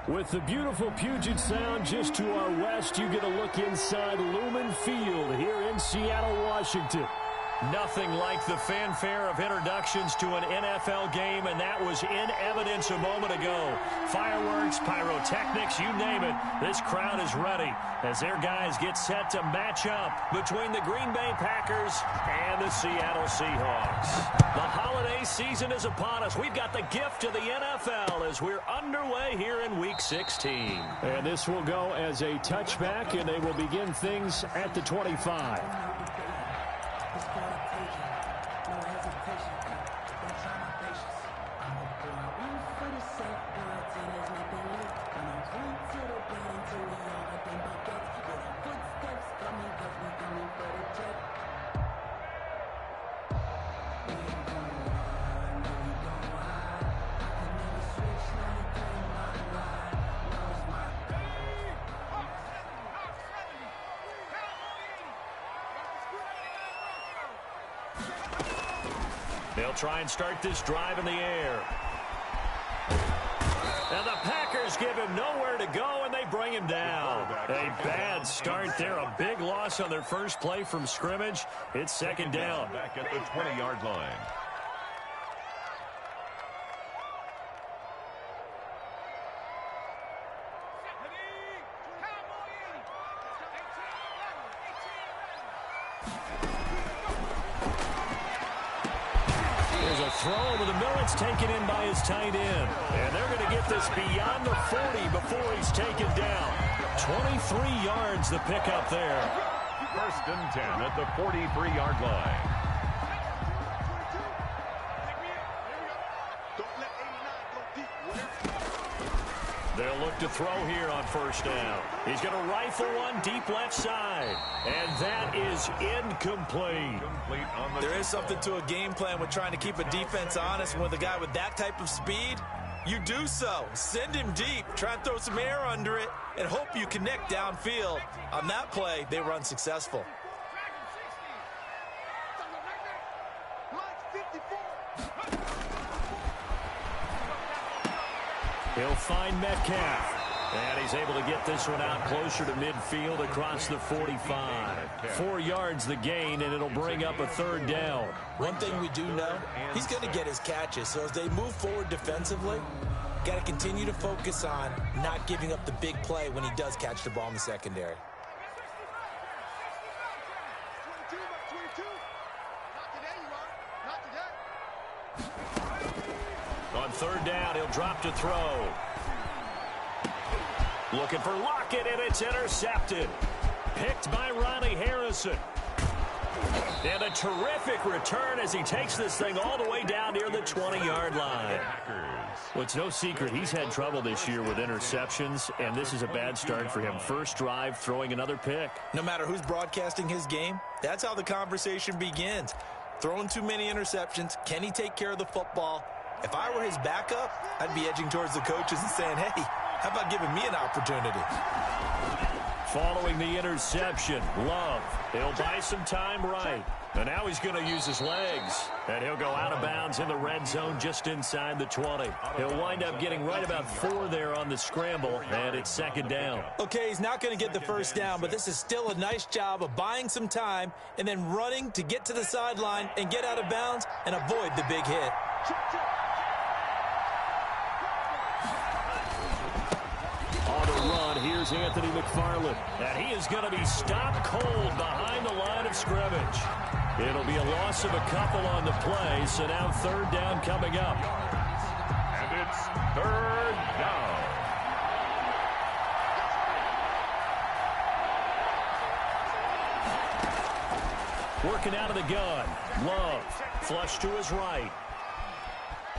With the beautiful Puget Sound just to our west, you get a look inside Lumen Field here in Seattle, Washington. Nothing like the fanfare of introductions to an NFL game, and that was in evidence a moment ago. Fireworks, pyrotechnics, you name it. This crowd is ready as their guys get set to match up between the Green Bay Packers and the Seattle Seahawks. The holiday season is upon us. We've got the gift of the NFL as we're underway here in Week 16. And this will go as a touchback, and they will begin things at the 25. They'll try and start this drive in the air. And the Packers give him nowhere to go, and they bring him down. A bad start there, a big loss on their first play from scrimmage. It's second down. Back at the 20-yard line. Throw over the middle. It's taken in by his tight end. And they're going to get this beyond the 40 before he's taken down. 23 yards the pickup there. First and 10 at the 43-yard line. They'll look to throw here on first down. He's going to rifle one deep left side. And that is incomplete. There is something to a game plan with trying to keep a defense honest. And with a guy with that type of speed, you do so. Send him deep. Try and throw some air under it and hope you connect downfield. On that play, they were unsuccessful. He'll find Metcalf. And he's able to get this one out closer to midfield across the 45. 4 yards the gain, and it'll bring up a third down. One thing we do know, he's going to get his catches. So as they move forward defensively, got to continue to focus on not giving up the big play when he does catch the ball in the secondary. On third down, he'll drop to throw. Looking for Lockett, and it's intercepted. Picked by Ronnie Harrison. And a terrific return as he takes this thing all the way down near the 20-yard line. Well, it's no secret he's had trouble this year with interceptions, and this is a bad start for him. First drive, throwing another pick. No matter who's broadcasting his game, that's how the conversation begins. Throwing too many interceptions, can he take care of the football? If I were his backup, I'd be edging towards the coaches and saying, hey, how about giving me an opportunity? Following the interception, Love. He'll buy some time right. And now he's going to use his legs. And he'll go out of bounds in the red zone just inside the 20. He'll wind up getting right about 4 there on the scramble, and it's second down. Okay, he's not going to get the first down, but this is still a nice job of buying some time and then running to get to the sideline and get out of bounds and avoid the big hit. On the run, here's Anthony McFarland. And he is going to be stopped cold behind the line of scrimmage. It'll be a loss of a couple on the play, so now third down coming up. And it's third down. Working out of the gun. Love, flush to his right.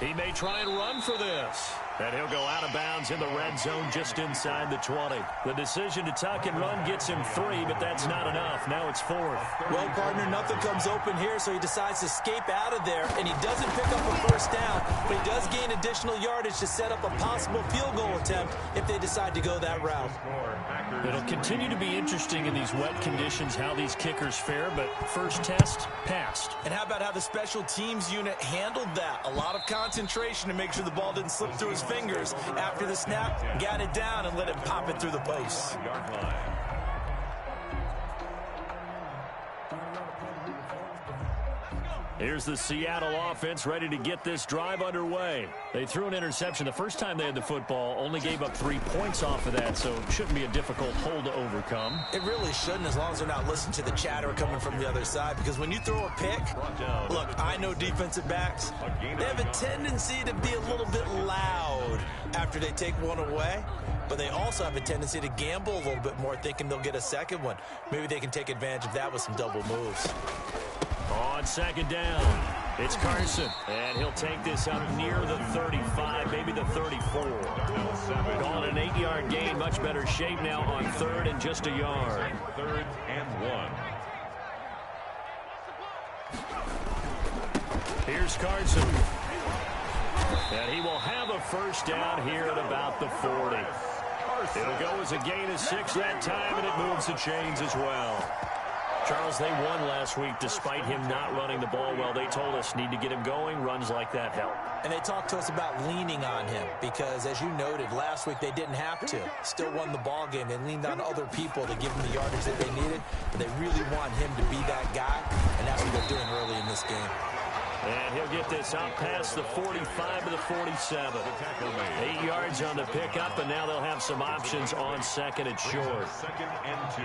He may try and run for this. And he'll go out of bounds in the red zone just inside the 20. The decision to tuck and run gets him 3, but that's not enough. Now it's 4th. Well, partner, nothing comes open here, so he decides to escape out of there, and he doesn't pick up a first first down, but he does gain additional yardage to set up a possible field goal attempt if they decide to go that route. It'll continue to be interesting in these wet conditions how these kickers fare, but first test, passed. And how about how the special teams unit handled that? A lot of concentration to make sure the ball didn't slip through his fingers. After the snap, got it down and let him pop it through the posts. Here's the Seattle offense ready to get this drive underway. They threw an interception the first time they had the football, only gave up 3 points off of that, so it shouldn't be a difficult hole to overcome. It really shouldn't, as long as they're not listening to the chatter coming from the other side, because when you throw a pick, look, I know defensive backs, they have a tendency to be a little bit loud after they take one away, but they also have a tendency to gamble a little bit more, thinking they'll get a second one. Maybe they can take advantage of that with some double moves. On second down, it's Carson, and he'll take this up near the 35, maybe the 34. Calling an 8-yard gain, much better shape now on third and just a yard. 3rd and 1. Here's Carson. And he will have a first down here at about the 40. It'll go as a gain of 6 that time, and it moves the chains as well. Charles, they won last week despite him not running the ball well. They told us need to get him going. Runs like that help. And they talked to us about leaning on him because, as you noted, last week they didn't have to. Still won the ball game. They leaned on other people to give them the yardage that they needed, but they really want him to be that guy, and that's what they're doing early in this game. And he'll get this out past the 45 to the 47. 8 yards on the pickup, and now they'll have some options on second and short. 2nd and 2.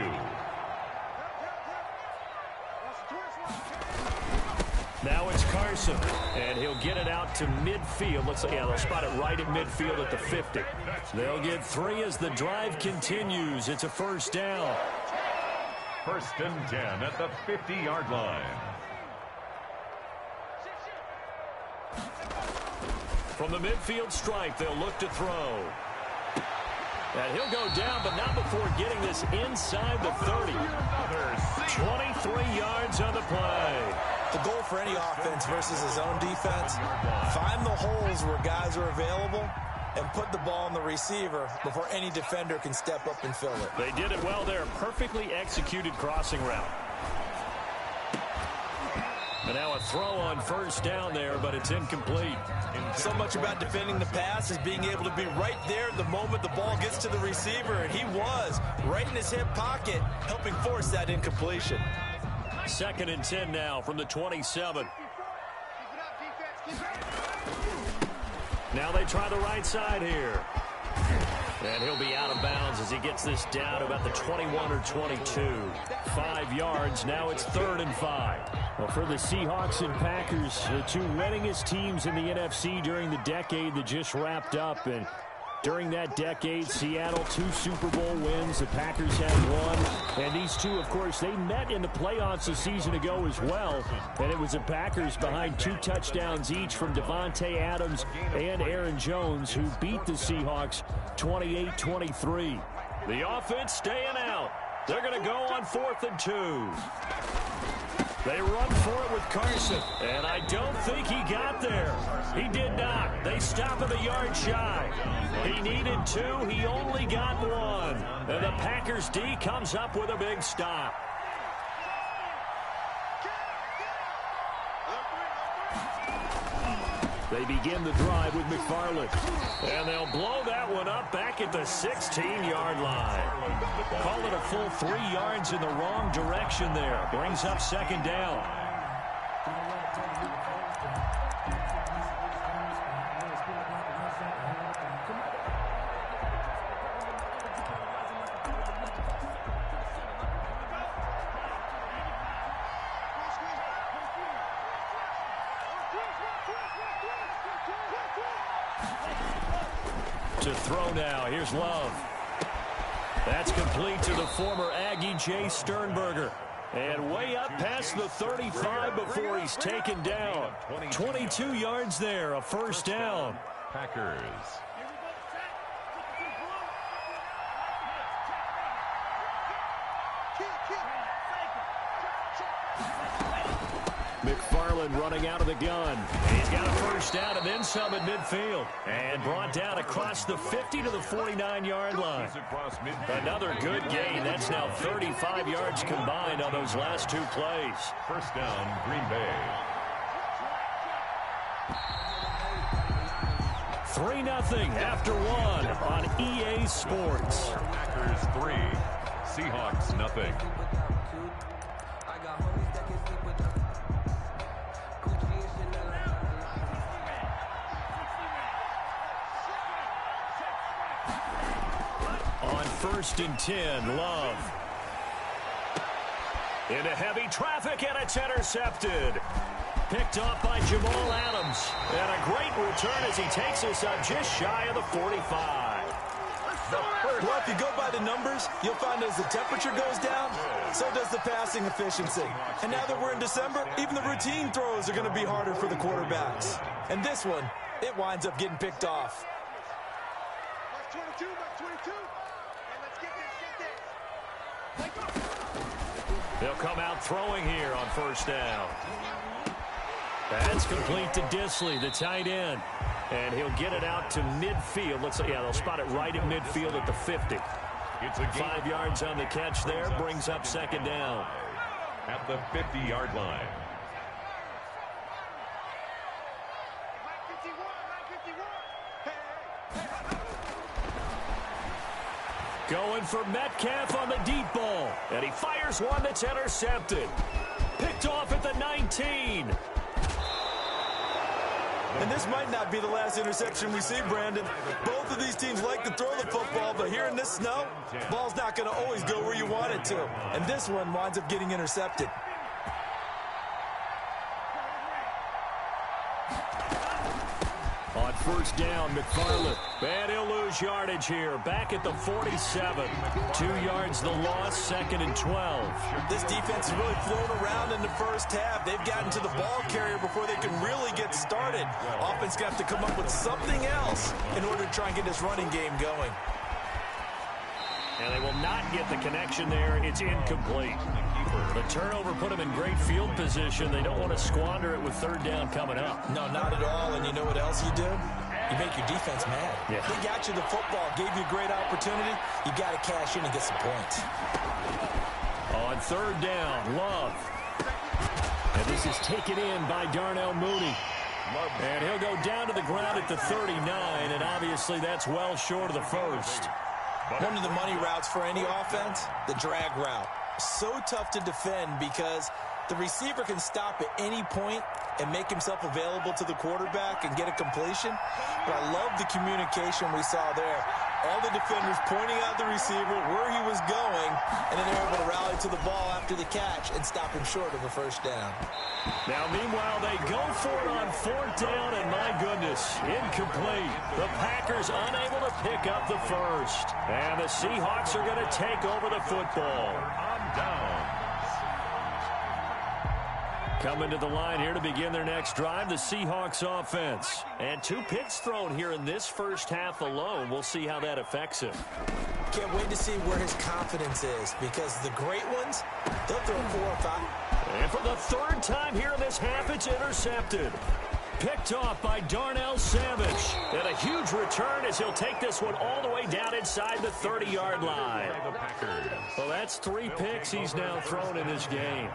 Now it's Carson, and he'll get it out to midfield. Looks like, yeah, they'll spot it right at midfield at the 50. They'll get 3 as the drive continues. It's a first down. 1st and 10 at the 50-yard line. From the midfield stripe, they'll look to throw. And he'll go down, but not before getting this inside the 30. 23 yards on the play. The goal for any offense versus his own defense, find the holes where guys are available and put the ball on the receiver before any defender can step up and fill it. They did it well there. Perfectly executed crossing route. And now a throw on first down there, but it's incomplete. So much about defending the pass is being able to be right there the moment the ball gets to the receiver, and he was right in his hip pocket, helping force that incompletion. 2nd and 10 now from the 27. Now they try the right side here. And he'll be out of bounds as he gets this down to about the 21 or 22. 5 yards. Now it's 3rd and 5. Well, for the Seahawks and Packers, the two winningest teams in the NFC during the decade that just wrapped up. And during that decade, Seattle 2 Super Bowl wins. The Packers had 1. And these two, of course, they met in the playoffs a season ago as well. And it was the Packers behind 2 touchdowns each from Devontae Adams and Aaron Jones who beat the Seahawks 28-23. The offense staying out. They're going to go on 4th and 2. They run for it with Carson, and I don't think he got there. He did not. They stop him a yard shy. He needed 2. He only got 1. And the Packers D comes up with a big stop. They begin the drive with McFarland. And they'll blow that one up back at the 16-yard line. Call it a full 3 yards in the wrong direction there. Brings up 2nd down. To throw now. Here's Love. That's complete to the former Aggie Jay Sternberger. And way up past the 35 before he's taken down. 22 yards there, a first down. Packers. McFarland McFarland running out of the gun. He's got a first down and then some at midfield. And brought down across the 50 to the 49-yard line. Another good gain. That's now 35 yards combined on those last two plays. First down, Green Bay. 3-0 after one on EA Sports. Packers 3, Seahawks nothing. On 1st and 10, Love. Into heavy traffic, and it's intercepted. Picked off by Jamal Adams. And a great return as he takes us up just shy of the 45. Well, if you go by the numbers, you'll find as the temperature goes down, so does the passing efficiency. And now that we're in December, even the routine throws are going to be harder for the quarterbacks. And this one, it winds up getting picked off. They'll come out throwing here on first down. That's complete to Disley, the tight end. And he'll get it out to midfield. They'll spot it right at midfield at the 50. It's a 5 yards on the catch there, brings up second down. At the 50-yard line. Going for Metcalf on the deep ball. And he fires one that's intercepted. Picked off at the 19. And this might not be the last interception we see, Brandon. Both of these teams like to throw the football, but here in this snow, ball's not going to always go where you want it to. And this one winds up getting intercepted. On first down, McFarland. And he'll lose yardage here. Back at the 47. 2 yards the loss, 2nd and 12. This defense has really flown around in the first half. They've gotten to the ball carrier before they can really get started. Offense got to come up with something else in order to try and get this running game going. And they will not get the connection there. It's incomplete. The turnover put them in great field position. They don't want to squander it with third down coming up. No, not at all. And you know what else you do? You make your defense mad. Yeah. They got you the football, gave you a great opportunity. You got to cash in and get some points. On third down, Love. And this is taken in by Darnell Mooney. And he'll go down to the ground at the 39, and obviously that's well short of the first. One of the money routes for any offense, the drag route. So tough to defend because the receiver can stop at any point and make himself available to the quarterback and get a completion. But I love the communication we saw there. All the defenders pointing out the receiver, where he was going, and then they were able to rally to the ball after the catch and stop him short of a first down. Now, meanwhile, they go for it on fourth down, and my goodness, incomplete. The Packers unable to pick up the first. And the Seahawks are going to take over the football. On down. Coming to the line here to begin their next drive, the Seahawks offense. And 2 picks thrown here in this first half alone. We'll see how that affects him. Can't wait to see where his confidence is because the great ones, they'll throw 4 or 5. And for the third time here in this half, it's intercepted. Picked off by Darnell Savage. And a huge return as he'll take this one all the way down inside the 30-yard line. Well, that's 3 picks he's now thrown in this game.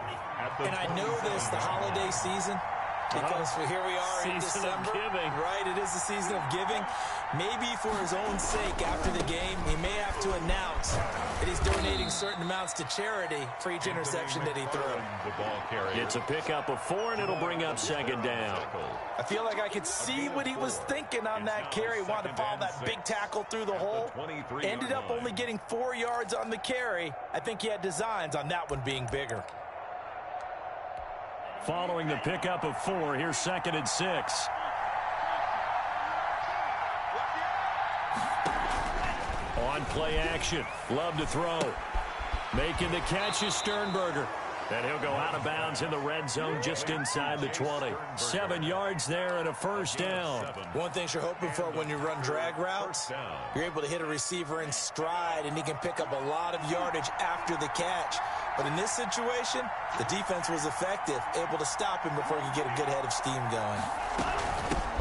And I know this, the holiday season, because here we are in December. Season of giving. Right, it is the season of giving. Maybe for his own sake after the game, he may have to announce that he's donating certain amounts to charity for each interception that he threw. It's a pickup of 4, and it'll bring up second down. I feel like I could see what he was thinking on that carry. Wanted to follow that big tackle through the hole. Ended up only getting 4 yards on the carry. I think he had designs on that one being bigger. Following the pickup of 4, here's 2nd and 6. On play action, Love to throw. Making the catch is Sternberger. And he'll go out of bounds in the red zone just inside the 20. 7 yards there and a first down. One thing you're hoping for when you run drag routes, you're able to hit a receiver in stride, and he can pick up a lot of yardage after the catch. But in this situation, the defense was effective, able to stop him before he could get a good head of steam going.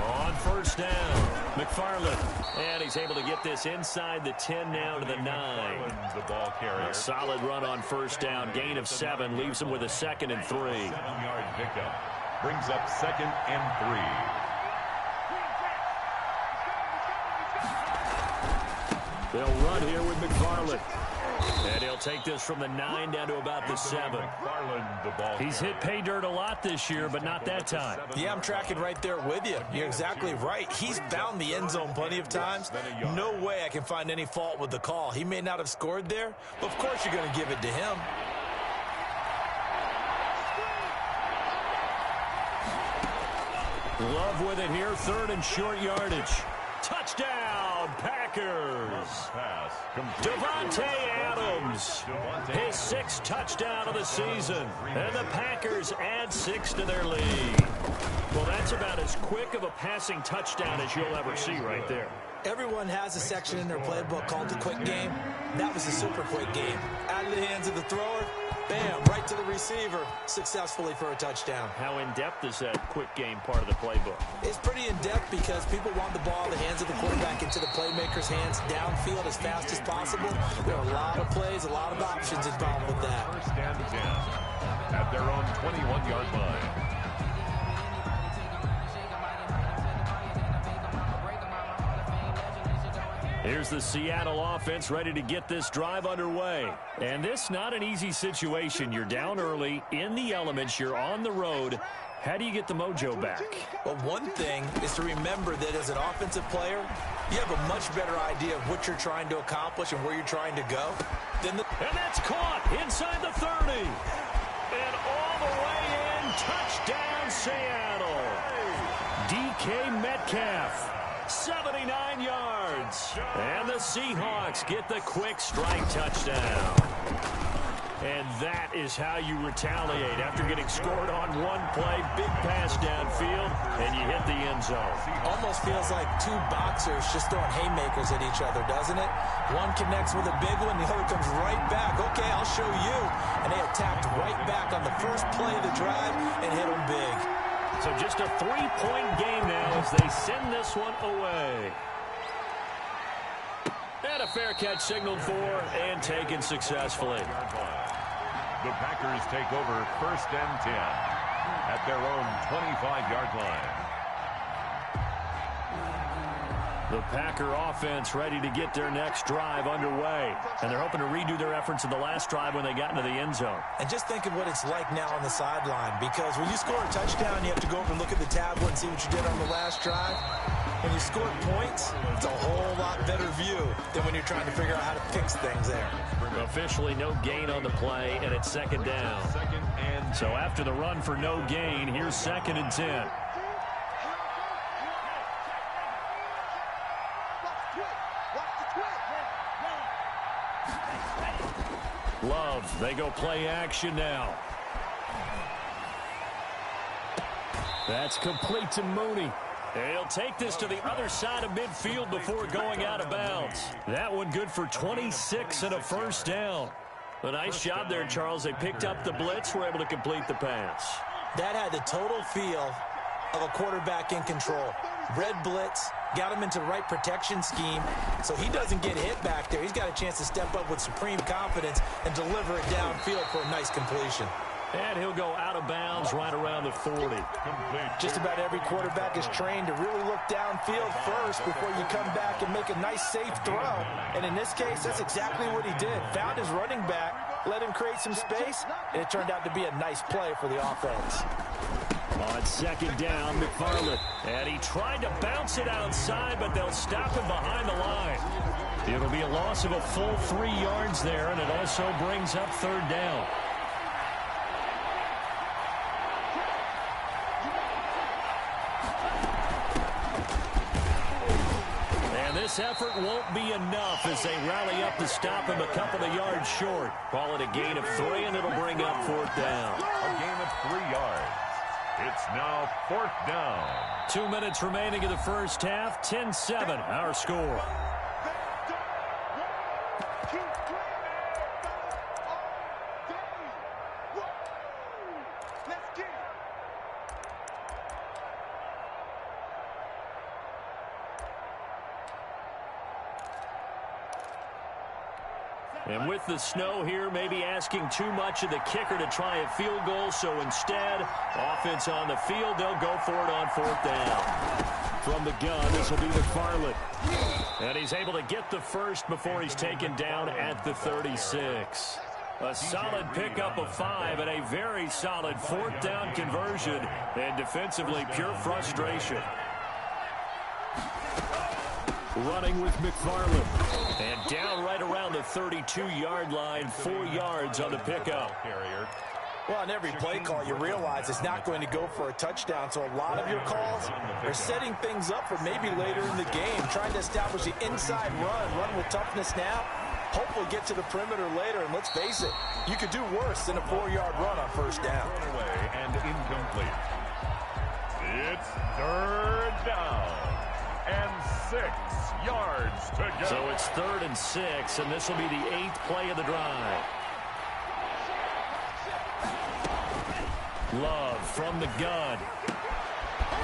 On first down, McFarland. And he's able to get this inside the 10 now to the 9. The ball carrier. A solid run on first down. Gain of 7 leaves him with a 2nd and 3. 7-yard pickup. Brings up 2nd and 3. They'll run here with McFarland. And he'll take this from the 9 down to about the 7. He's hit pay dirt a lot this year, but not that time. Yeah, I'm tracking right there with you. You're exactly right. He's found the end zone plenty of times. No way I can find any fault with the call. He may not have scored there, but of course you're going to give it to him. Love with it here, 3rd and short yardage. Touchdown, Packers. Devontae Adams, his 6th touchdown of the season. And the Packers add 6 to their lead. Well, that's about as quick of a passing touchdown as you'll ever see right there. Everyone has a section in their playbook called the quick game. That was a super quick game. Out of the hands of the thrower, bam, right to the receiver, successfully for a touchdown. How in-depth is that quick game part of the playbook? It's pretty in-depth because people want the ball in the hands of the quarterback into the playmaker's hands downfield as fast as possible. There are a lot of plays, a lot of options involved with that. First and 10 at their own 21-yard line. Here's the Seattle offense ready to get this drive underway. And this not an easy situation. You're down early, in the elements, you're on the road. How do you get the mojo back? Well, one thing is to remember that as an offensive player, you have a much better idea of what you're trying to accomplish and where you're trying to go. And that's caught inside the 30. And all the way in, touchdown Seattle. DK Metcalf. 79 yards. And the Seahawks get the quick strike touchdown. And that is how you retaliate after getting scored on one play. Big pass downfield, and you hit the end zone. Almost feels like two boxers just throwing haymakers at each other, doesn't it? One connects with a big one, the other comes right back. Okay, I'll show you. And they attacked right back on the first play of the drive and hit them big. So just a 3-point game now as they send this one away. And a fair catch signaled for and taken successfully. The Packers take over first and 10 at their own 25-yard line. The Packer offense ready to get their next drive underway. And they're hoping to redo their efforts in the last drive when they got into the end zone. And just think of what it's like now on the sideline, because when you score a touchdown, you have to go over and look at the tablet and see what you did on the last drive. When you score points, it's a whole lot better view than when you're trying to figure out how to fix things there. Officially no gain on the play, and it's 2nd down. So after the run for no gain, here's 2nd and 10. Love, they go play action now. That's complete to Mooney. He'll take this to the other side of midfield before going out of bounds. That one good for 26 and a first down. A nice job there, Charles. They picked up the blitz, were able to complete the pass. That had the total feel of a quarterback in control. Red blitz, got him into the right protection scheme, so he doesn't get hit back there. He's got a chance to step up with supreme confidence and deliver it downfield for a nice completion. And he'll go out of bounds right around the 40. Just about every quarterback is trained to really look downfield first before you come back and make a nice, safe throw. And in this case, that's exactly what he did. Found his running back, let him create some space, and it turned out to be a nice play for the offense. On 2nd down, McFarland. And he tried to bounce it outside, but they'll stop him behind the line. It'll be a loss of a full 3 yards there, and it also brings up 3rd down. this effort won't be enough as they rally up to stop him a couple of yards short. Call it a gain of 3, and it'll bring up 4th down. A gain of 3 yards. It's now 4th down. 2 minutes remaining in the first half. 10-7, our score. And with the snow here, maybe asking too much of the kicker to try a field goal. So instead, offense on the field, they'll go for it on 4th down. From the gun, this will be McFarland. And he's able to get the first before he's taken down at the 36. A solid pickup of 5 and a very solid 4th down conversion. And defensively, pure frustration. Running with McFarland. And down right around the 32-yard line, 4 yards on the pickup. Well, on every play call, you realize it's not going to go for a touchdown. So a lot of your calls are setting things up for maybe later in the game, trying to establish the inside run with toughness now, hopefully get to the perimeter later. And let's face it, you could do worse than a 4-yard run on 1st down. Away and incomplete. It's 3rd down and 6 yards to go. So it's 3rd and 6, and this will be the 8th play of the drive. Love from the gun.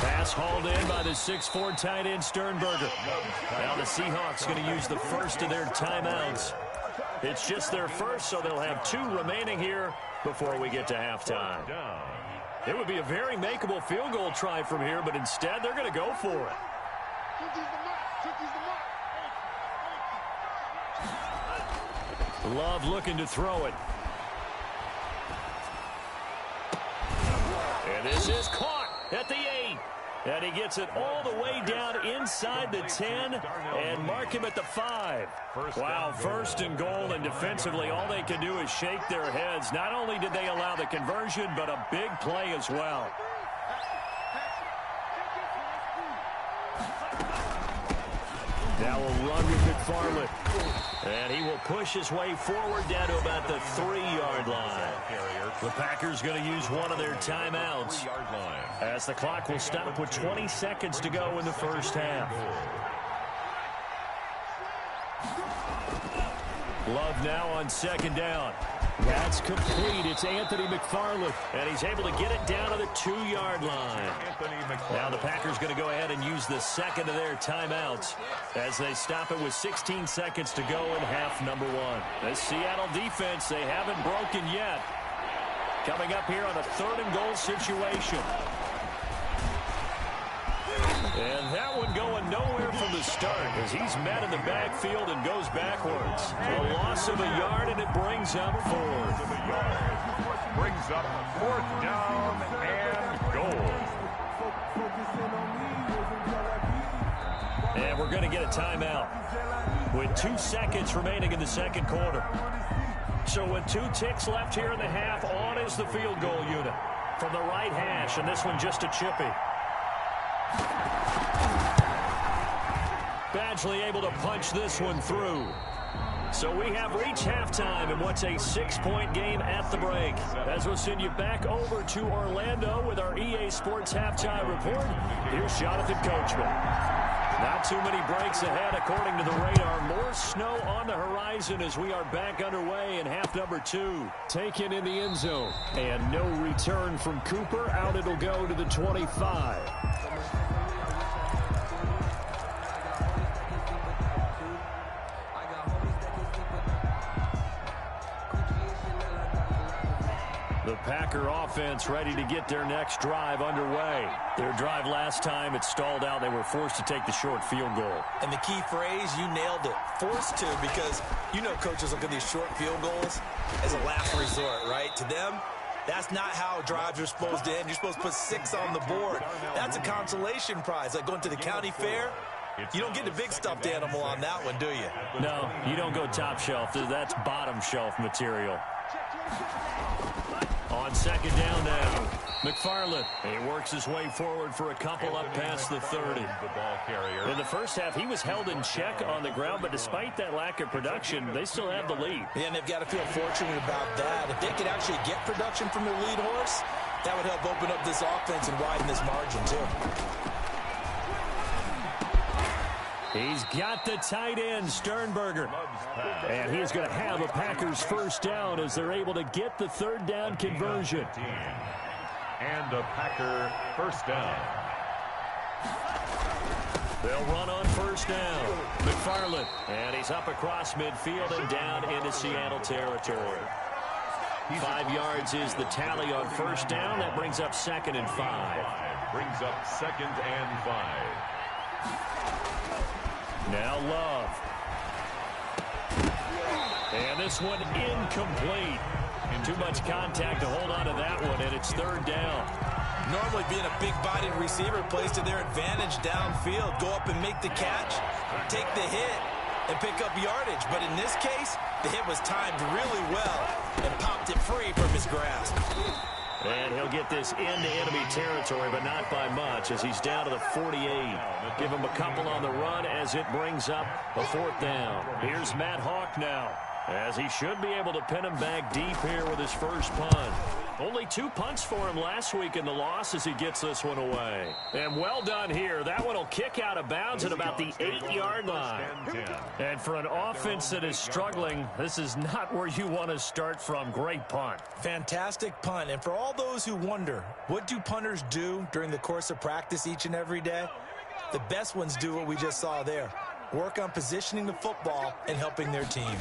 Pass hauled in by the 6'4" tight end Sternberger. Now the Seahawks going to use the first of their timeouts. It's just their first, so they'll have 2 remaining here before we get to halftime. It would be a very makeable field goal try from here, but instead they're going to go for it. Love looking to throw it. And this is caught at the 8. And he gets it all the way down inside the 10 and mark him at the 5. Wow, 1st and goal, and defensively all they can do is shake their heads. Not only did they allow the conversion, but a big play as well. Now we'll run with McFarland. And he will push his way forward down to about the 3-yard line. The Packers going to use one of their timeouts as the clock will stop with 20 seconds to go in the first half. Love now on 2nd down. That's complete. It's Anthony McFarland, and he's able to get it down to the 2-yard line. Now the Packers going to go ahead and use the second of their timeouts as they stop it with 16 seconds to go in half number 1. The Seattle defense, they haven't broken yet. Coming up here on a 3rd and goal situation. And that one going nowhere from the start as he's met in the backfield and goes backwards. A loss of a yard, and it brings up 4th. Brings up 4th down and goal. And we're going to get a timeout with 2 seconds remaining in the 2nd quarter. So with 2 ticks left here in the half, on is the field goal unit from the right hash, and this one just a chippy. Badgley able to punch this one through. So we have reached halftime in what's a 6-point game at the break. As we'll send you back over to Orlando with our EA Sports Halftime Report, here's Jonathan Coachman. Not too many breaks ahead according to the radar. More snow on the horizon as we are back underway in half number 2. Taken in the end zone. And no return from Cooper. Out it'll go to the 25. The Packer offense ready to get their next drive underway. Their drive last time, it stalled out. They were forced to take the short field goal. And the key phrase, you nailed it. Forced to, because you know coaches look at these short field goals as a last resort, right? To them, that's not how drives are supposed to end. You're supposed to put 6 on the board. That's a consolation prize. Like going to the county fair, you don't get the big stuffed animal on that one, do you? No, you don't go top shelf. That's bottom shelf material. On second down now, McFarland. He works his way forward for a couple up past the 30. The ball carrier. In the first half, he was held in check on the ground, but despite that lack of production, they still have the lead. Yeah, and they've got to feel fortunate about that. If they could actually get production from their lead horse, that would help open up this offense and widen this margin, too. He's got the tight end, Sternberger. And he's going to have a Packers first down as they're able to get the third down conversion. And a Packer first down. They'll run on first down. McFarland. And he's up across midfield and down into Seattle territory. 5 yards is the tally on first down. That brings up 2nd and 5. Brings up 2nd and 5. Now Love. And this one incomplete. Too much contact to hold on to that one, and it's third down. Normally being a big-bodied receiver plays to their advantage downfield. Go up and make the catch, take the hit, and pick up yardage. But in this case, the hit was timed really well and popped it free from his grasp. And he'll get this into enemy territory, but not by much, as he's down to the 48. Give him a couple on the run as it brings up a 4th down. Here's Matt Hawk now, as he should be able to pin him back deep here with his first punt. Only 2 punts for him last week in the loss as he gets this one away. And well done here. That one will kick out of bounds at about the 8-yard line. And for an offense that is struggling, this is not where you want to start from. Great punt. Fantastic punt. And for all those who wonder, what do punters do during the course of practice each and every day? The best ones do what we just saw there. Work on positioning the football and helping their team.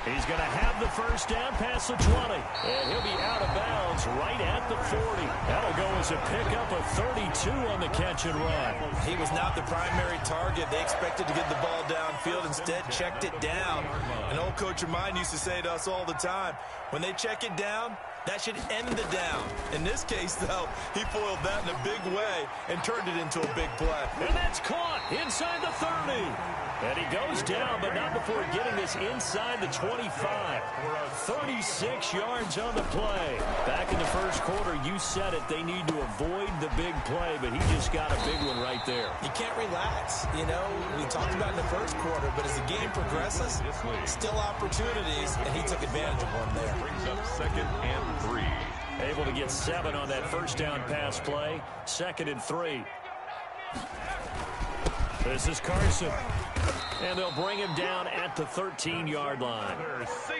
He's going to have the first down past the 20. And he'll be out of bounds right at the 40. That'll go as a pickup of 32 on the catch and run. He was not the primary target. They expected to get the ball downfield. Instead, checked it down. An old coach of mine used to say to us all the time, when they check it down, that should end the down. In this case, though, he foiled that in a big way and turned it into a big play. And that's caught inside the 30. And he goes down, but not before getting this inside the 25. 36 yards on the play. Back in the first quarter, you said it, they need to avoid the big play, but he just got a big one right there. You can't relax. You know, we talked about in the first quarter, but as the game progresses, still opportunities, and he took advantage of one there. Brings up 2nd and 3. Able to get 7 on that first down pass play. 2nd and 3. This is Carson. And they'll bring him down at the 13-yard line.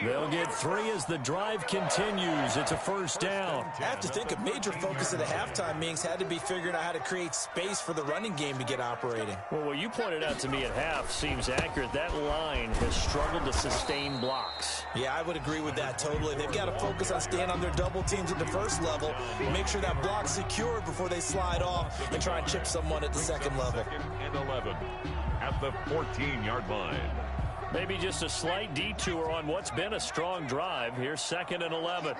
They'll get 3 as the drive continues. It's a first down. I have to think a major focus of the halftime meetings had to be figuring out how to create space for the running game to get operating. Well, what you pointed out to me at half seems accurate. That line has struggled to sustain blocks. Yeah, I would agree with that totally. They've got to focus on staying on their double teams at the first level and make sure that block's secured before they slide off and try and chip someone at the second level. 2nd and 11 at the 14-yard line. Maybe just a slight detour on what's been a strong drive. Here's 2nd and 11.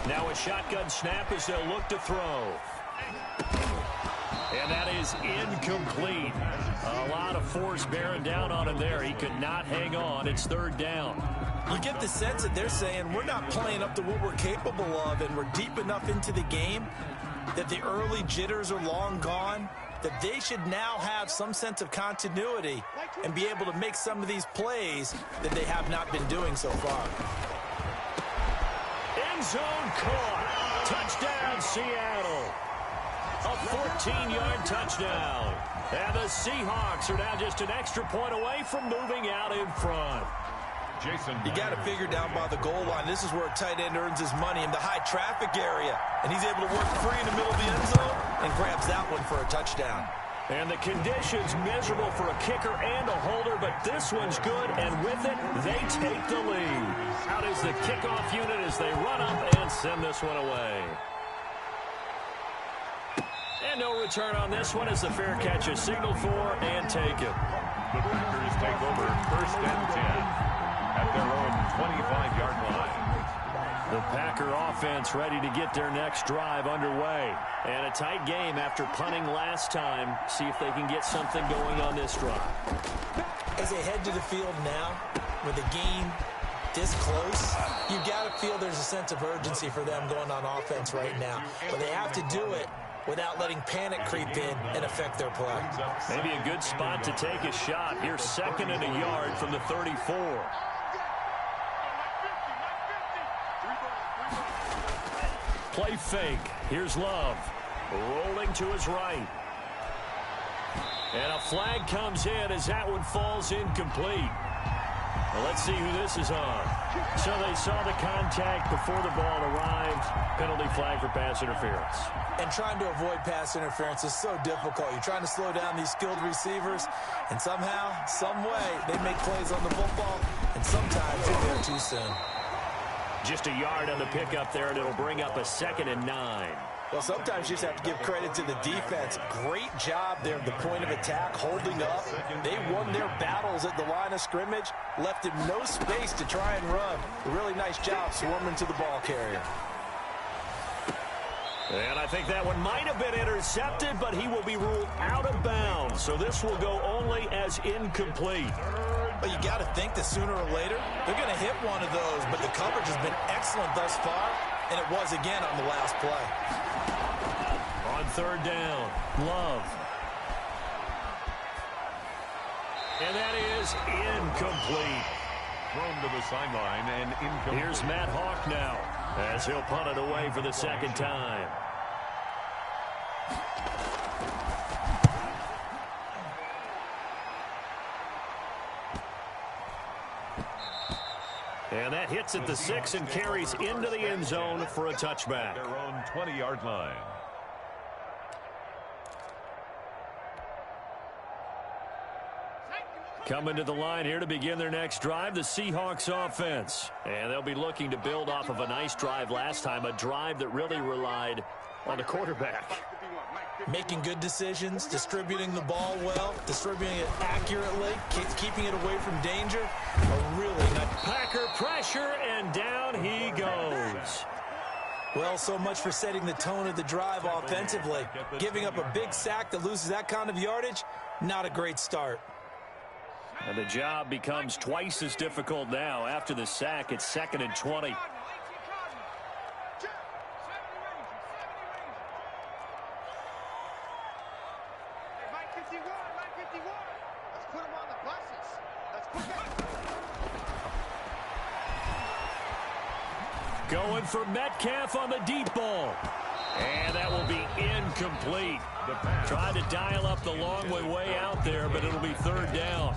Now a shotgun snap as they'll look to throw. And that is incomplete. A lot of force bearing down on him there. He could not hang on. It's 3rd down. You get the sense that they're saying we're not playing up to what we're capable of, and we're deep enough into the game that the early jitters are long gone, that they should now have some sense of continuity and be able to make some of these plays that they have not been doing so far. End zone caught. Touchdown, Seattle. A 14-yard touchdown. And the Seahawks are now just an extra point away from moving out in front. Jason, you got to figure down by the goal line. This is where a tight end earns his money in the high traffic area. And he's able to work free in the middle of the end zone and grabs that one for a touchdown. And the conditions miserable for a kicker and a holder, but this one's good, and with it, they take the lead. Out is the kickoff unit as they run up and send this one away. And no return on this one as the fair catch is signaled for and taken. The Packers take over 1st and 10 at their own 25-yard line. The Packer offense ready to get their next drive underway. And a tight game after punting last time. See if they can get something going on this drive. As they head to the field now, with the game this close, you've got to feel there's a sense of urgency for them going on offense right now. But they have to do it without letting panic creep in and affect their play. Maybe a good spot to take a shot. Here's 2nd and a yard from the 34. Play fake. Here's Love. Rolling to his right. And a flag comes in as that one falls incomplete. Well, let's see who this is on. So they saw the contact before the ball arrived. Penalty flag for pass interference. And trying to avoid pass interference is so difficult. You're trying to slow down these skilled receivers, and somehow, some way, they make plays on the football, and sometimes they're there too soon. Just a yard on the pickup there, and it'll bring up a 2nd and 9. Well, sometimes you just have to give credit to the defense. Great job there at the point of attack, holding up. They won their battles at the line of scrimmage, left him no space to try and run. A really nice job swarming to the ball carrier. And I think that one might have been intercepted, but he will be ruled out of bounds. So this will go only as incomplete. But you got to think that sooner or later, they're going to hit one of those. But the coverage has been excellent thus far, and it was again on the last play. On 3rd down, Love. And that is incomplete. Thrown to the sideline and incomplete. Here's Matt Hawk now, as he'll punt it away for the 2nd time. And that hits at the 6 and carries into the end zone for a touchback. Their own 20-yard line. Coming to the line here to begin their next drive, the Seahawks offense. And they'll be looking to build off of a nice drive last time, a drive that really relied on the quarterback. Making good decisions, distributing the ball well, distributing it accurately, keeping it away from danger. A really nice Packer pressure, and down he goes. Well, so much for setting the tone of the drive offensively. Giving up a big sack that loses that kind of yardage, not a great start. And the job becomes twice as difficult now. After the sack, it's 2nd and 20. Going for Metcalf on the deep ball. And that will be incomplete. Tried to dial up the long way out there, but it'll be 3rd down.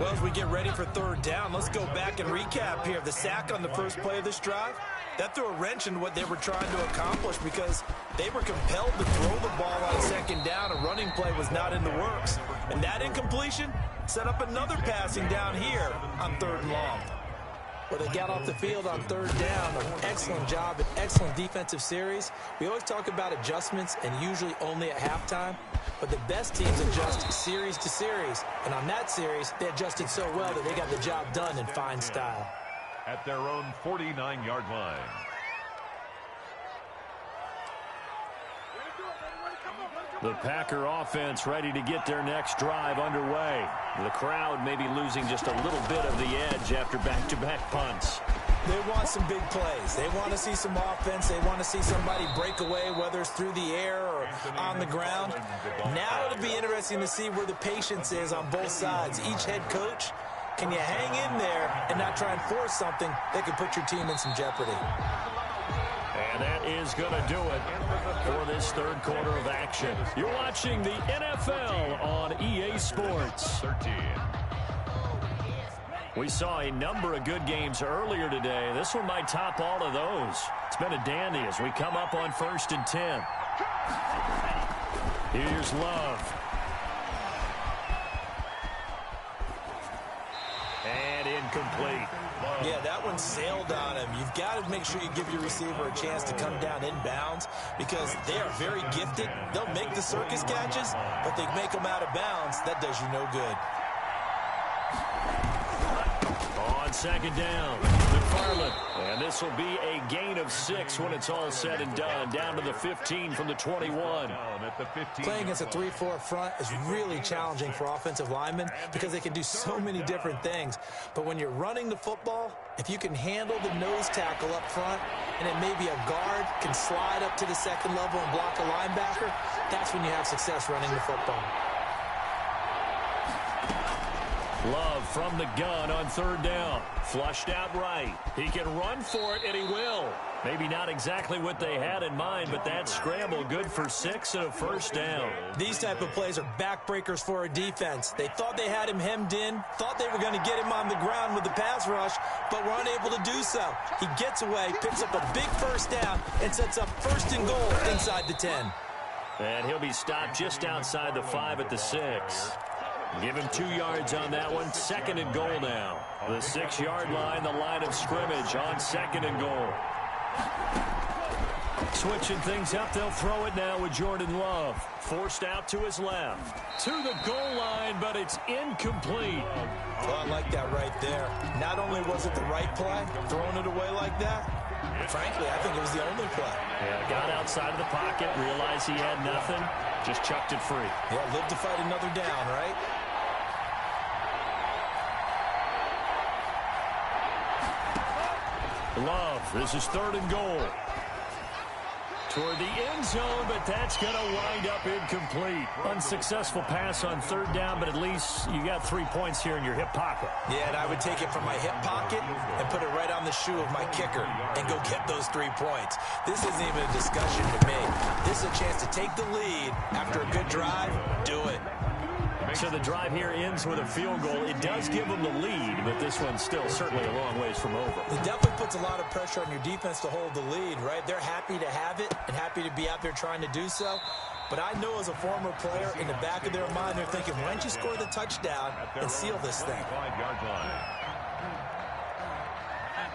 Well, as we get ready for 3rd down, let's go back and recap here. The sack on the first play of this drive, that threw a wrench into what they were trying to accomplish because they were compelled to throw the ball on 2nd down. A running play was not in the works. And that incompletion set up another passing down here on 3rd and long. Well, they got off the field on 3rd down. An excellent job, an excellent defensive series. We always talk about adjustments and usually only at halftime, but the best teams adjust series to series. And on that series, they adjusted so well that they got the job done in fine style. At their own 49-yard line. The Packer offense ready to get their next drive underway. The crowd may be losing just a little bit of the edge after back-to-back punts. They want some big plays. They want to see some offense. They want to see somebody break away, whether it's through the air or on the ground. Now it'll be interesting to see where the patience is on both sides. Each head coach, can you hang in there and not try and force something that could put your team in some jeopardy? And that is going to do it for this 3rd quarter of action. You're watching the NFL on EA Sports. 13. We saw a number of good games earlier today. This one might top all of those. It's been a dandy as we come up on 1st and 10. Here's Love. And incomplete. Yeah, that one sailed on him. You've got to make sure you give your receiver a chance to come down inbounds because they are very gifted. They'll make the circus catches, but they make them out of bounds. That does you no good. On second down, McFarland. And this will be a gain of 6 when it's all said and done. Down to the 15 from the 21. Playing against a 3-4 front is really challenging for offensive linemen because they can do so many different things. But when you're running the football, if you can handle the nose tackle up front, and then maybe a guard can slide up to the second level and block a linebacker, that's when you have success running the football. Love from the gun on third down. Flushed out right. He can run for it, and he will. Maybe not exactly what they had in mind, but that scramble good for 6 and a first down. These type of plays are backbreakers for a defense. They thought they had him hemmed in, thought they were going to get him on the ground with the pass rush, but were unable to do so. He gets away, picks up a big first down, and sets up first and goal inside the 10. And he'll be stopped just outside the 5 at the 6. Give him 2 yards on that one. Second and goal now. The 6-yard line, the line of scrimmage on second and goal. Switching things up, they'll throw it now with Jordan Love. Forced out to his left. To the goal line, but it's incomplete. Well, I like that right there. Not only was it the right play, throwing it away like that, but frankly, I think it was the only play. Yeah, got outside of the pocket, realized he had nothing, just chucked it free. Yeah, live to fight another down, right? Love, this is third and goal. Toward the end zone, but that's going to wind up incomplete. Unsuccessful pass on third down, but at least you got 3 points here in your hip pocket. Yeah, and I would take it from my hip pocket and put it right on the shoe of my kicker and go get those 3 points. This isn't even a discussion to me. This is a chance to take the lead after a good drive. Do it. So the drive here ends with a field goal. It does give them the lead, but this one's still certainly a long ways from over. It definitely puts a lot of pressure on your defense to hold the lead, right? They're happy to have it and happy to be out there trying to do so. But I know as a former player, in the back of their mind, they're thinking, why don't you score the touchdown and seal this thing?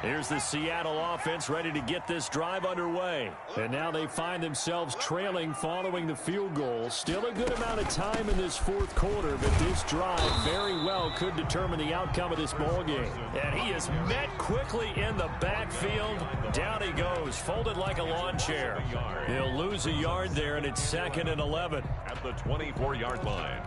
Here's the Seattle offense ready to get this drive underway. And now they find themselves trailing following the field goal. Still a good amount of time in this fourth quarter, but this drive very well could determine the outcome of this ball game. And he is met quickly in the backfield. Down he goes, folded like a lawn chair. He'll lose a yard there, and it's second and 11. At the 24-yard line.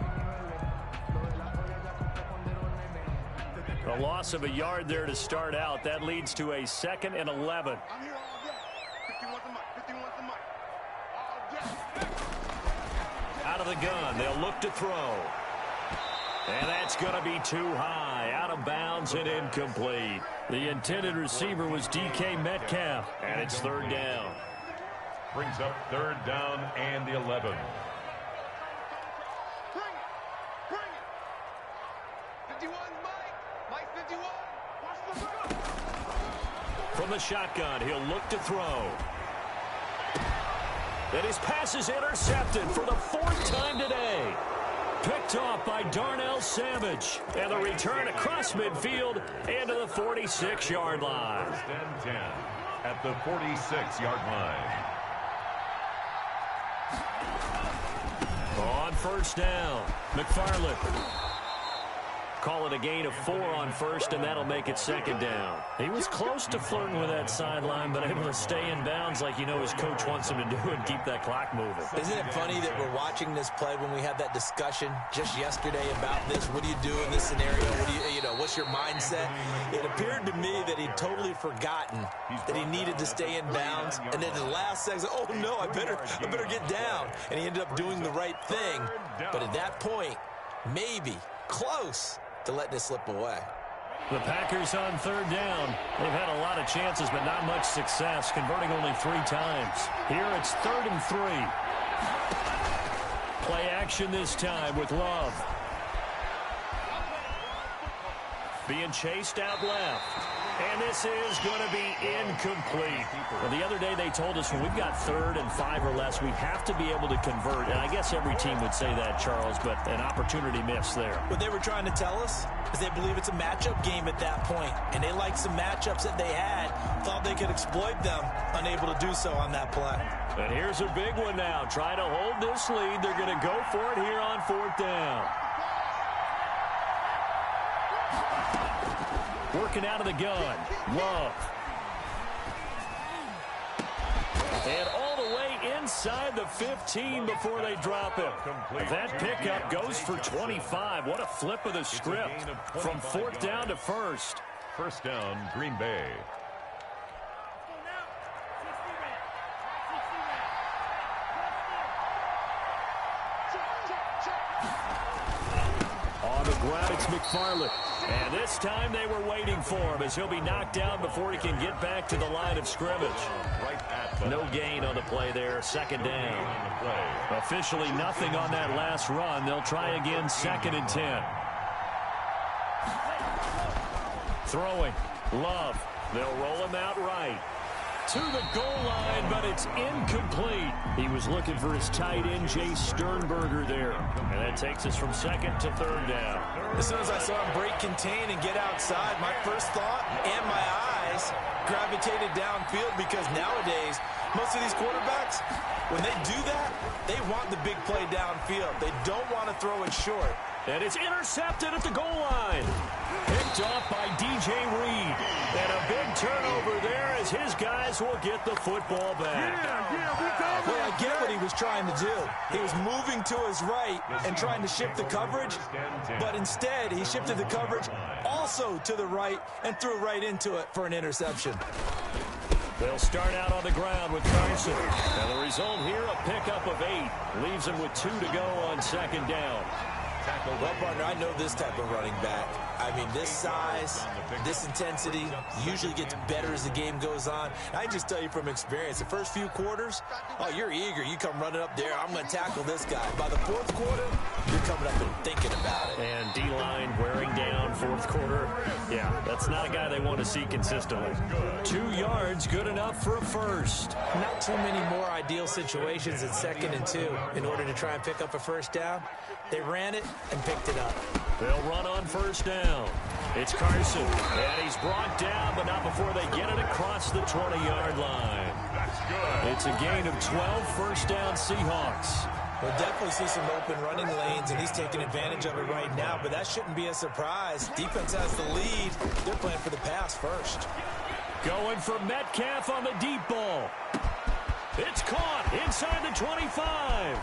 A loss of a yard there to start out. That leads to a second and 11. Out of the gun, they'll look to throw. And that's going to be too high. Out of bounds and incomplete. The intended receiver was DK Metcalf. And it's third down. Brings up third down and 11. From the shotgun, he'll look to throw. And his pass is intercepted for the 4th time today. Picked off by Darnell Savage. And the return across midfield and to the 46-yard line. First and 10 at the 46-yard line. On first down, McFarland. Call it a gain of 4 on first, and that'll make it second down. He was close to flirting with that sideline, but able to stay in bounds like you know his coach wants him to do and keep that clock moving. Isn't it funny that we're watching this play when we had that discussion just yesterday about this? What do you do in this scenario? What do you know, what's your mindset? It appeared to me that he'd totally forgotten that he needed to stay in bounds, and then in the last second, oh no, I better get down. And he ended up doing the right thing. But at that point, maybe close to letting it slip away. The Packers on third down. They've had a lot of chances, but not much success, converting only 3 times. Here it's 3rd and 3. Play action this time with Love. Being chased out left. And this is going to be incomplete. Well, the other day they told us when we've got 3rd and 5 or less, we have to be able to convert. And I guess every team would say that, Charles, but an opportunity missed there. What they were trying to tell us is they believe it's a matchup game at that point. And they liked some matchups that they had, thought they could exploit them, unable to do so on that play. And here's a big one now. Trying to hold this lead. They're going to go for it here on 4th down. Working out of the gun. Love. And all the way inside the 15 before they drop it. That pickup goes for 25. What a flip of the script from 4th down to 1st. First down, Green Bay. On the ground, it's McFarland. And this time they were waiting for him as he'll be knocked down before he can get back to the line of scrimmage. No gain on the play there, 2nd down. Officially nothing on that last run. They'll try again, 2nd and 10. Throwing. Love. They'll roll him out right. To the goal line, but it's incomplete. He was looking for his tight end, Jay Sternberger, there. And that takes us from 2nd to 3rd down. As soon as I saw him break contain and get outside, my first thought and my eyes gravitated downfield, because nowadays, most of these quarterbacks, when they do that, they want the big play downfield. They don't want to throw it short. And it's intercepted at the goal line. Picked off by DJ Reed. And a big turnover there as his guys will get the football back. Well, I get what he was trying to do. He was moving to his right and trying to shift the coverage, but instead he shifted the coverage also to the right and threw right into it for an interception. They'll start out on the ground with Carson. And the result here, a pickup of 8. Leaves him with 2 to go on 2nd down. Well, partner, I know this type of running back. I mean, this size, this intensity usually gets better as the game goes on. I just tell you from experience, the first few quarters, oh, you're eager. You come running up there, I'm going to tackle this guy. By the 4th quarter, you're coming up and thinking about it. And D-line wearing down 4th quarter. Yeah, that's not a guy they want to see consistently. 2 yards, good enough for a first. Not too many more ideal situations in 2nd and 2 in order to try and pick up a first down. They ran it and picked it up. They'll run on 1st down. It's Carson, and he's brought down, but not before they get it across the 20-yard line. It's a gain of 12, 1st down Seahawks. We'll definitely see some open running lanes, and he's taking advantage of it right now, but that shouldn't be a surprise. Defense has the lead. They're playing for the pass first. Going for Metcalf on the deep ball. It's caught inside the 25.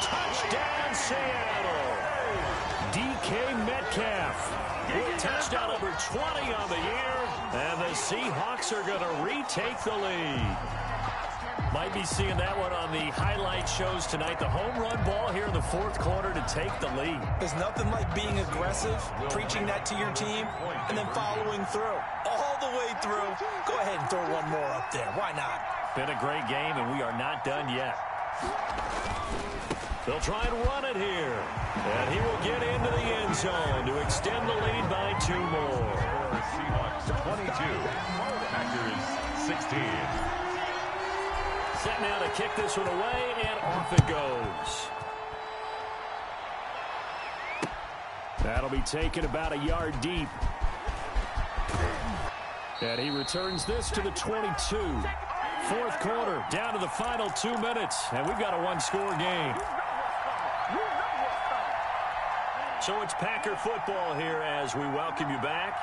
Touchdown, Seattle. DK Metcalf with touchdown number 20 on the year, and the Seahawks are going to retake the lead. Might be seeing that one on the highlight shows tonight. The home run ball here in the 4th quarter to take the lead. There's nothing like being aggressive, preaching that to your team, and then following through. All the way through. Go ahead and throw one more up there. Why not? Been a great game, and we are not done yet. They'll try and run it here. And he will get into the end zone to extend the lead by 2 more. Seahawks 22, Packers 16. Set now to kick this one away, and off it goes. That'll be taken about a yard deep. And he returns this to the 22. 4th quarter, down to the final 2 minutes, and we've got a 1-score game. So it's Packer football here as we welcome you back.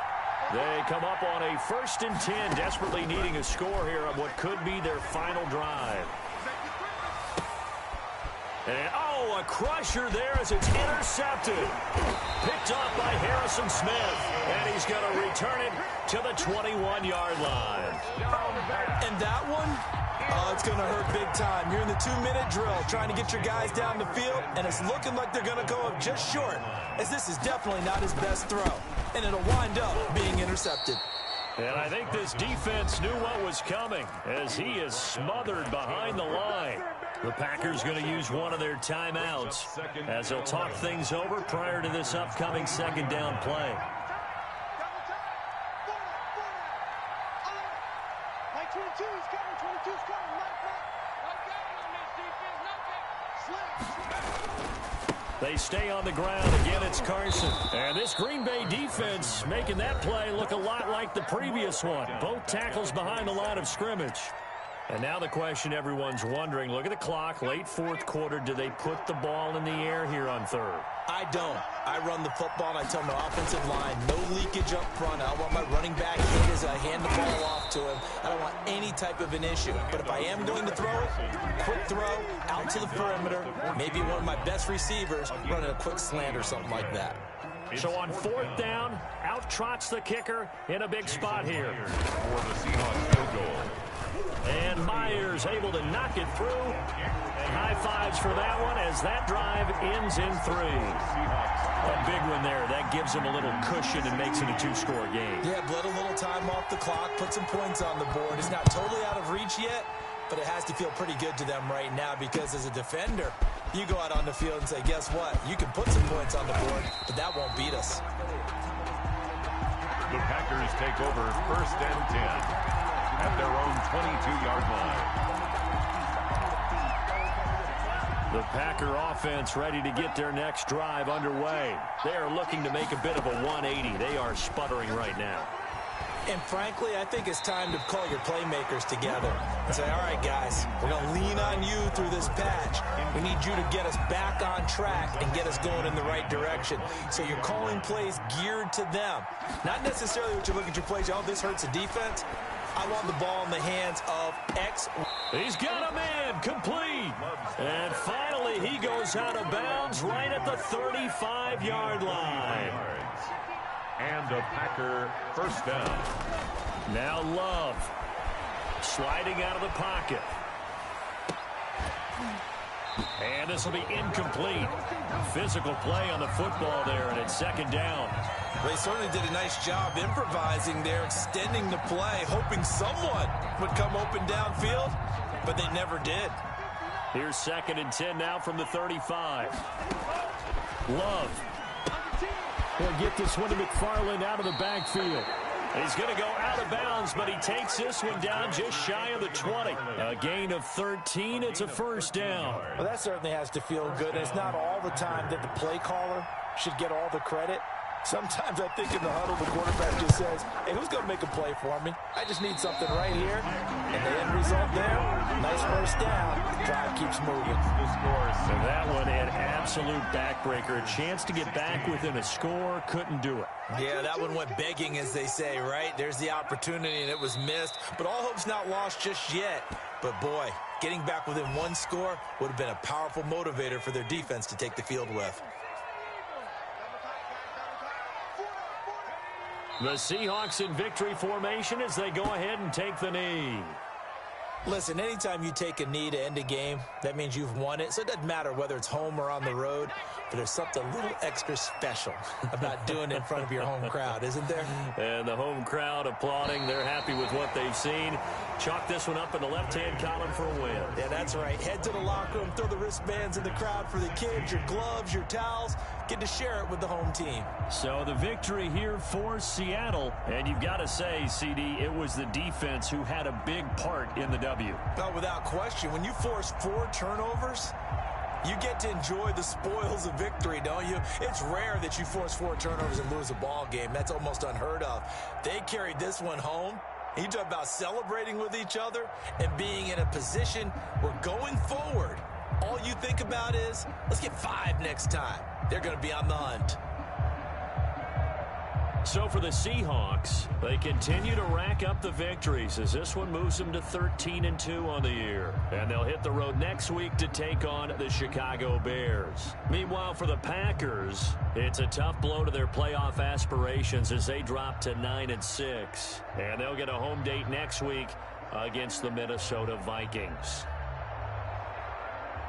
They come up on a 1st and 10, desperately needing a score here on what could be their final drive. And, oh, a crusher there as it's intercepted. Picked off by Harrison Smith, and he's going to return it to the 21-yard line. And that one, oh, it's going to hurt big time. You're in the 2-minute drill trying to get your guys down the field, and it's looking like they're going to go up just short, as this is definitely not his best throw, and it'll wind up being intercepted. And I think this defense knew what was coming as he is smothered behind the line. The Packers going to use one of their timeouts as they'll talk things over prior to this upcoming 2nd down play. They stay on the ground. Again, it's Carson. And this Green Bay defense making that play look a lot like the previous one. Both tackles behind the line of scrimmage. And now the question everyone's wondering, look at the clock, late fourth quarter, do they put the ball in the air here on third? I don't. I run the football, and I tell my offensive line, no leakage up front. I want my running back hit as I hand the ball off to him. I don't want any type of an issue. But if I am going to throw it, quick throw, out to the perimeter, maybe one of my best receivers running a quick slant or something like that. So on fourth down, out trots the kicker in a big spot here. For the Seahawks field goal. And Myers able to knock it through. And high fives for that one as that drive ends in 3. A big one there. That gives them a little cushion and makes it a 2-score game. Yeah, bled a little time off the clock, put some points on the board. It's not totally out of reach yet, but it has to feel pretty good to them right now because as a defender, you go out on the field and say, guess what? You can put some points on the board, but that won't beat us. The Packers take over first and 10 at their own 22-yard line. The Packer offense ready to get their next drive underway. They are looking to make a bit of a 180. They are sputtering right now. And frankly, I think it's time to call your playmakers together and say, all right, guys, we're going to lean on you through this patch. We need you to get us back on track and get us going in the right direction. So you're calling plays geared to them. Not necessarily what you look at your plays, oh, this hurts the defense. I want the ball in the hands of X. He's got a man, complete. And finally, he goes out of bounds right at the 35-yard line. And a Packer first down. Now Love sliding out of the pocket. And this will be incomplete. Physical play on the football there, and it's second down. They certainly did a nice job improvising there, extending the play, hoping someone would come open downfield, but they never did. Here's second and 10 now from the 35. Love. He'll get this one to McFarland out of the backfield. He's going to go out of bounds, but he takes this one down just shy of the 20. A gain of 13. It's a first down. Well, that certainly has to feel good. And it's not all the time that the play caller should get all the credit. Sometimes I think in the huddle, the quarterback just says, hey, who's going to make a play for me? I just need something right here. And the end result there, nice first down. Drive keeps moving. So that one, an absolute backbreaker. A chance to get back within a score, couldn't do it. Yeah, that one went begging, as they say, right? There's the opportunity, and it was missed. But all hope's not lost just yet. But, boy, getting back within one score would have been a powerful motivator for their defense to take the field with. The Seahawks in victory formation as they go ahead and take the knee. Listen, anytime you take a knee to end a game, that means you've won it. So it doesn't matter whether it's home or on the road, but there's something a little extra special about doing it in front of your home crowd, isn't there? And the home crowd applauding. They're happy with what they've seen. Chalk this one up in the left-hand column for a win. Yeah, that's right. Head to the locker room, throw the wristbands in the crowd for the kids, your gloves, your towels. Get to share it with the home team. So the victory here for Seattle. And you've got to say, CD, it was the defense who had a big part in the W. No, without question. When you force 4 turnovers, you get to enjoy the spoils of victory, don't you? It's rare that you force 4 turnovers and lose a ball game. That's almost unheard of. They carried this one home. You talk about celebrating with each other and being in a position where going forward, all you think about is, let's get 5 next time. They're going to be on the hunt. So for the Seahawks, they continue to rack up the victories as this one moves them to 13-2 on the year. And they'll hit the road next week to take on the Chicago Bears. Meanwhile, for the Packers, it's a tough blow to their playoff aspirations as they drop to 9-6. And they'll get a home date next week against the Minnesota Vikings.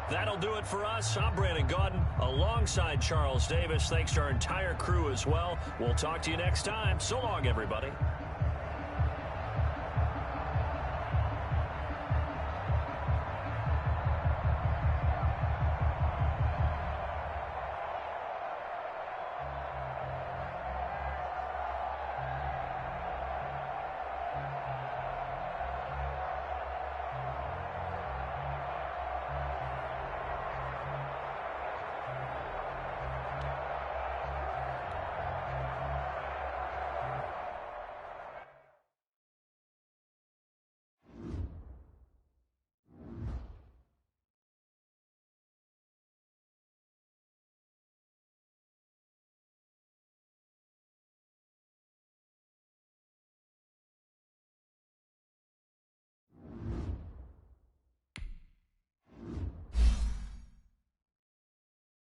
That'll do it for us. I'm Brandon Gaudin alongside Charles Davis. Thanks to our entire crew as well. We'll talk to you next time. So long, everybody.